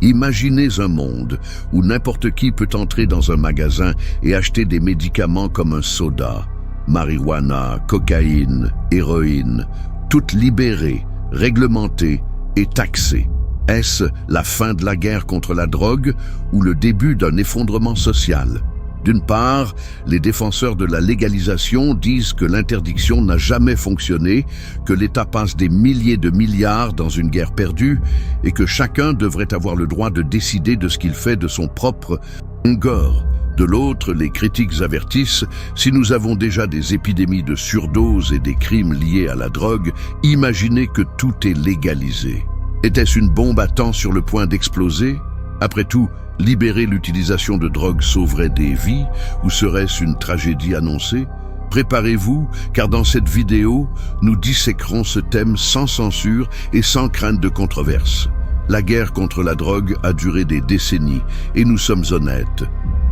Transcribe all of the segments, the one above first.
Imaginez un monde où n'importe qui peut entrer dans un magasin et acheter des médicaments comme un soda, marijuana, cocaïne, héroïne, toutes libérées, réglementées et taxées. Est-ce la fin de la guerre contre la drogue ou le début d'un effondrement social? D'une part, les défenseurs de la légalisation disent que l'interdiction n'a jamais fonctionné, que l'État passe des milliers de milliards dans une guerre perdue et que chacun devrait avoir le droit de décider de ce qu'il fait de son propre corps. De l'autre, les critiques avertissent, si nous avons déjà des épidémies de surdose et des crimes liés à la drogue, imaginez que tout est légalisé. Était-ce une bombe à temps sur le point d'exploser? Après tout, libérer l'utilisation de drogue sauverait des vies ou serait-ce une tragédie annoncée? Préparez-vous, car dans cette vidéo, nous disséquerons ce thème sans censure et sans crainte de controverse. La guerre contre la drogue a duré des décennies et nous sommes honnêtes.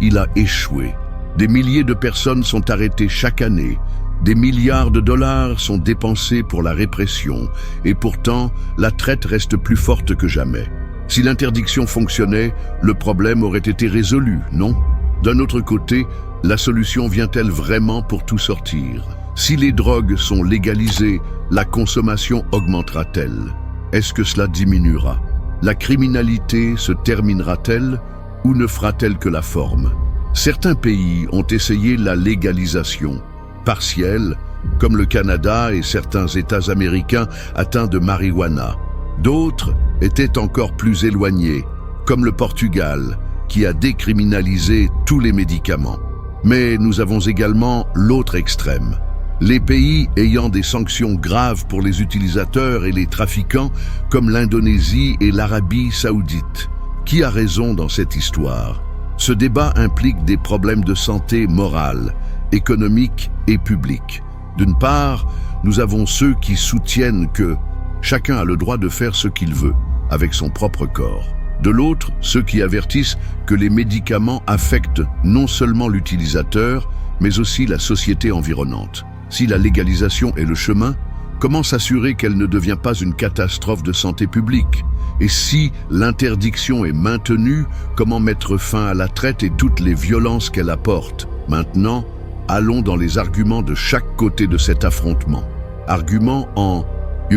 Il a échoué. Des milliers de personnes sont arrêtées chaque année. Des milliards de dollars sont dépensés pour la répression et pourtant, la traite reste plus forte que jamais. Si l'interdiction fonctionnait, le problème aurait été résolu, non? D'un autre côté, la solution vient-elle vraiment pour tout sortir? Si les drogues sont légalisées, la consommation augmentera-t-elle? Est-ce que cela diminuera? La criminalité se terminera-t-elle ou ne fera-t-elle que la forme? Certains pays ont essayé la légalisation partielle, comme le Canada et certains États américains atteints de marijuana. D'autres étaient encore plus éloignés, comme le Portugal, qui a décriminalisé tous les médicaments. Mais nous avons également l'autre extrême. Les pays ayant des sanctions graves pour les utilisateurs et les trafiquants, comme l'Indonésie et l'Arabie saoudite. Qui a raison dans cette histoire? Ce débat implique des problèmes de santé morale, économique et publique. D'une part, nous avons ceux qui soutiennent que chacun a le droit de faire ce qu'il veut, avec son propre corps. De l'autre, ceux qui avertissent que les médicaments affectent non seulement l'utilisateur, mais aussi la société environnante. Si la légalisation est le chemin, comment s'assurer qu'elle ne devient pas une catastrophe de santé publique? Et si l'interdiction est maintenue, comment mettre fin à la traite et toutes les violences qu'elle apporte? Maintenant, allons dans les arguments de chaque côté de cet affrontement. Argument en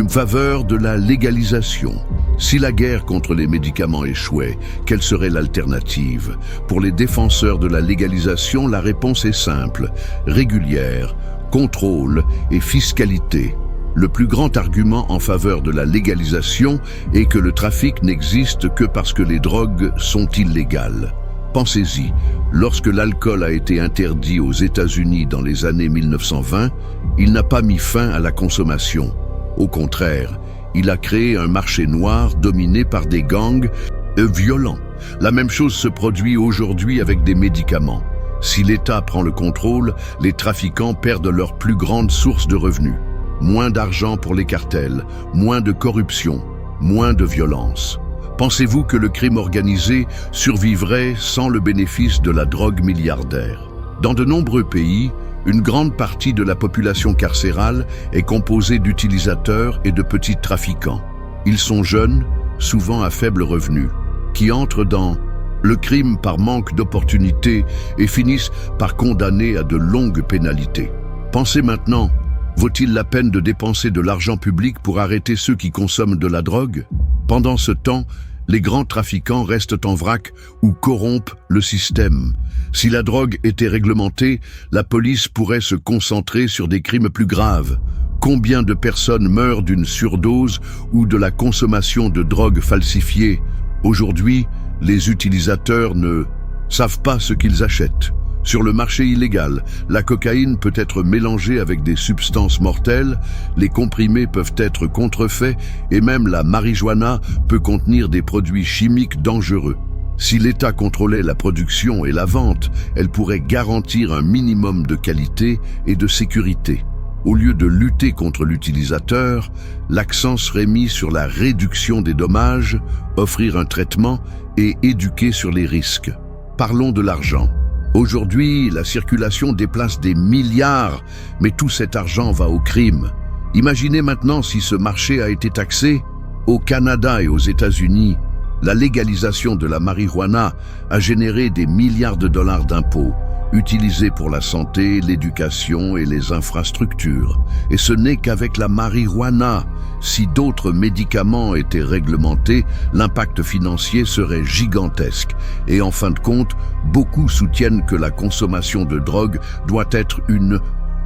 faveur de la légalisation. Si la guerre contre les médicaments échouait, quelle serait l'alternative? Pour les défenseurs de la légalisation, la réponse est simple, régulière, contrôle et fiscalité. Le plus grand argument en faveur de la légalisation est que le trafic n'existe que parce que les drogues sont illégales. Pensez-y, lorsque l'alcool a été interdit aux États-Unis dans les années 1920, il n'a pas mis fin à la consommation. Au contraire, il a créé un marché noir dominé par des gangs violents. La même chose se produit aujourd'hui avec des médicaments. Si l'État prend le contrôle, les trafiquants perdent leur plus grande source de revenus. Moins d'argent pour les cartels, moins de corruption, moins de violence. Pensez-vous que le crime organisé survivrait sans le bénéfice de la drogue milliardaire? Dans de nombreux pays, une grande partie de la population carcérale est composée d'utilisateurs et de petits trafiquants. Ils sont jeunes, souvent à faible revenu, qui entrent dans le crime par manque d'opportunités et finissent par condamner à de longues pénalités. Pensez maintenant, vaut-il la peine de dépenser de l'argent public pour arrêter ceux qui consomment de la drogue? Pendant ce temps, les grands trafiquants restent en vrac ou corrompent le système. Si la drogue était réglementée, la police pourrait se concentrer sur des crimes plus graves. Combien de personnes meurent d'une surdose ou de la consommation de drogues falsifiées? Aujourd'hui, les utilisateurs ne savent pas ce qu'ils achètent. Sur le marché illégal, la cocaïne peut être mélangée avec des substances mortelles, les comprimés peuvent être contrefaits et même la marijuana peut contenir des produits chimiques dangereux. Si l'État contrôlait la production et la vente, elle pourrait garantir un minimum de qualité et de sécurité. Au lieu de lutter contre l'utilisateur, l'accent serait mis sur la réduction des dommages, offrir un traitement et éduquer sur les risques. Parlons de l'argent. Aujourd'hui, la circulation déplace des milliards, mais tout cet argent va au crime. Imaginez maintenant si ce marché a été taxé. Au Canada et aux États-Unis, La légalisation de la marijuana a généré des milliards de dollars d'impôts, utilisés pour la santé, l'éducation et les infrastructures. Et ce n'est qu'avec la marijuana. Si d'autres médicaments étaient réglementés, l'impact financier serait gigantesque. Et en fin de compte, beaucoup soutiennent que la consommation de drogue doit être une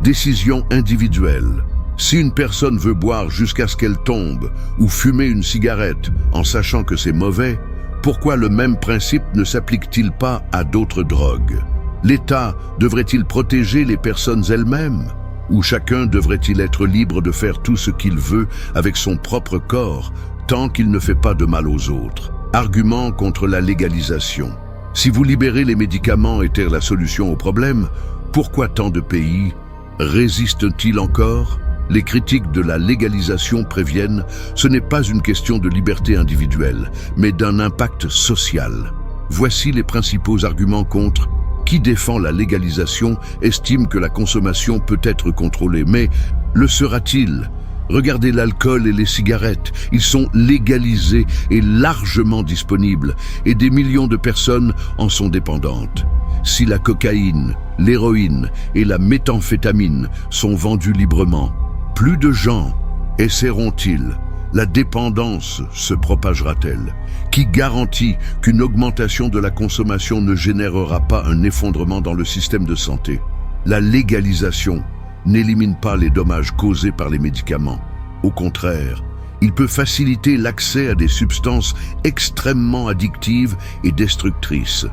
décision individuelle. Si une personne veut boire jusqu'à ce qu'elle tombe ou fumer une cigarette en sachant que c'est mauvais, pourquoi le même principe ne s'applique-t-il pas à d'autres drogues? L'État devrait-il protéger les personnes elles-mêmes? Ou chacun devrait-il être libre de faire tout ce qu'il veut avec son propre corps, tant qu'il ne fait pas de mal aux autres? Argument contre la légalisation. Si vous libérez les médicaments était la solution au problème, pourquoi tant de pays résistent-ils encore? Les critiques de la légalisation préviennent, ce n'est pas une question de liberté individuelle, mais d'un impact social. Voici les principaux arguments contre. Qui défend la légalisation estime que la consommation peut être contrôlée, mais le sera-t-il? Regardez l'alcool et les cigarettes, ils sont légalisés et largement disponibles, et des millions de personnes en sont dépendantes. Si la cocaïne, l'héroïne et la méthamphétamine sont vendus librement, plus de gens essaieront-ils? La dépendance se propagera-t-elle? Qui garantit qu'une augmentation de la consommation ne générera pas un effondrement dans le système de santé? La légalisation n'élimine pas les dommages causés par les médicaments. Au contraire, il peut faciliter l'accès à des substances extrêmement addictives et destructrices.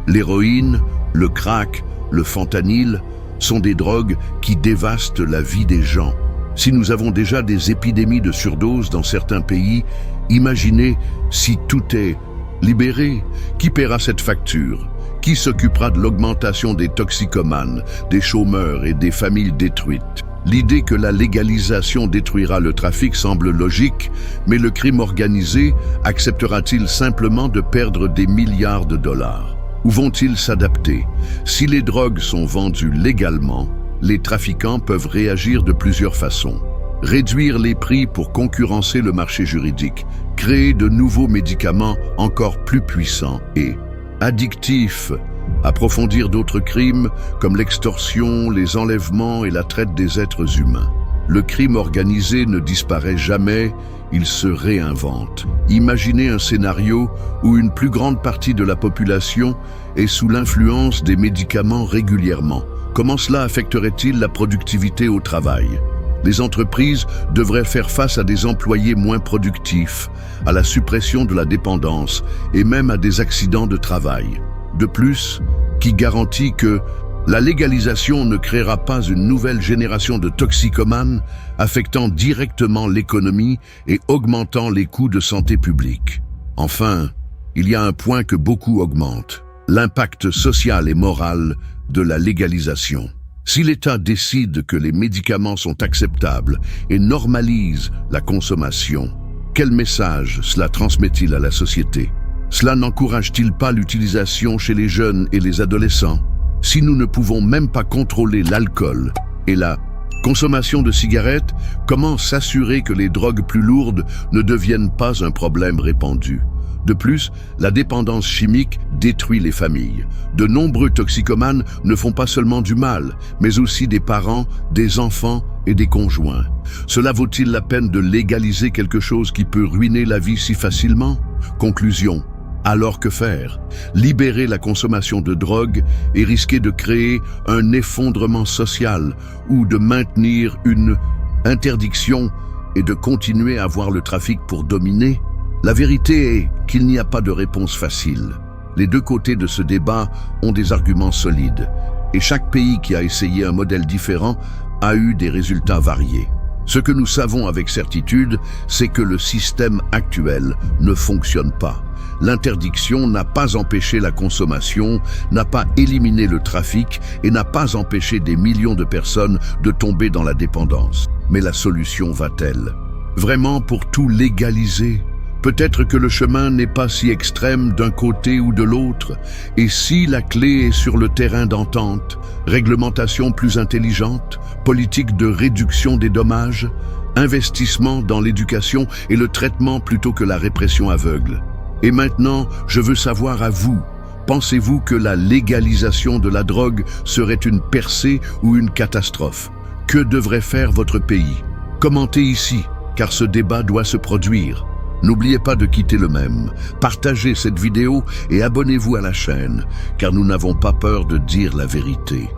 L'héroïne, le crack, le fentanyl sont des drogues qui dévastent la vie des gens. Si nous avons déjà des épidémies de surdose dans certains pays, imaginez si tout est libéré. Qui paiera cette facture? Qui s'occupera de l'augmentation des toxicomanes, des chômeurs et des familles détruites? L'idée que la légalisation détruira le trafic semble logique, mais le crime organisé acceptera-t-il simplement de perdre des milliards de dollars? Où vont-ils s'adapter? Si les drogues sont vendues légalement, les trafiquants peuvent réagir de plusieurs façons. Réduire les prix pour concurrencer le marché juridique, créer de nouveaux médicaments encore plus puissants et addictifs, approfondir d'autres crimes comme l'extorsion, les enlèvements et la traite des êtres humains. Le crime organisé ne disparaît jamais, il se réinvente. Imaginez un scénario où une plus grande partie de la population est sous l'influence des médicaments régulièrement. Comment cela affecterait-il la productivité au travail? Les entreprises devraient faire face à des employés moins productifs, à la suppression de la dépendance et même à des accidents de travail. De plus, qui garantit que la légalisation ne créera pas une nouvelle génération de toxicomanes affectant directement l'économie et augmentant les coûts de santé publique? Enfin, il y a un point que beaucoup augmentent, l'impact social et moral de la légalisation. Si l'État décide que les médicaments sont acceptables et normalise la consommation, quel message cela transmet-il à la société? Cela n'encourage-t-il pas l'utilisation chez les jeunes et les adolescents? Si nous ne pouvons même pas contrôler l'alcool et la consommation de cigarettes, comment s'assurer que les drogues plus lourdes ne deviennent pas un problème répandu? De plus, la dépendance chimique détruit les familles. De nombreux toxicomanes ne font pas seulement du mal, mais aussi des parents, des enfants et des conjoints. Cela vaut-il la peine de légaliser quelque chose qui peut ruiner la vie si facilement? Conclusion. Alors que faire? Libérer la consommation de drogue et risquer de créer un effondrement social ou de maintenir une interdiction et de continuer à voir le trafic pour dominer? La vérité est qu'il n'y a pas de réponse facile. Les deux côtés de ce débat ont des arguments solides, et chaque pays qui a essayé un modèle différent a eu des résultats variés. Ce que nous savons avec certitude, c'est que le système actuel ne fonctionne pas. L'interdiction n'a pas empêché la consommation, n'a pas éliminé le trafic et n'a pas empêché des millions de personnes de tomber dans la dépendance. Mais la solution va-t-elle vraiment pour tout légaliser? Peut-être que le chemin n'est pas si extrême d'un côté ou de l'autre, et si la clé est sur le terrain d'entente, réglementation plus intelligente, politique de réduction des dommages, investissement dans l'éducation et le traitement plutôt que la répression aveugle. Et maintenant, je veux savoir à vous, pensez-vous que la légalisation de la drogue serait une percée ou une catastrophe? Que devrait faire votre pays? Commentez ici, car ce débat doit se produire. N'oubliez pas de quitter le même, partagez cette vidéo et abonnez-vous à la chaîne, car nous n'avons pas peur de dire la vérité.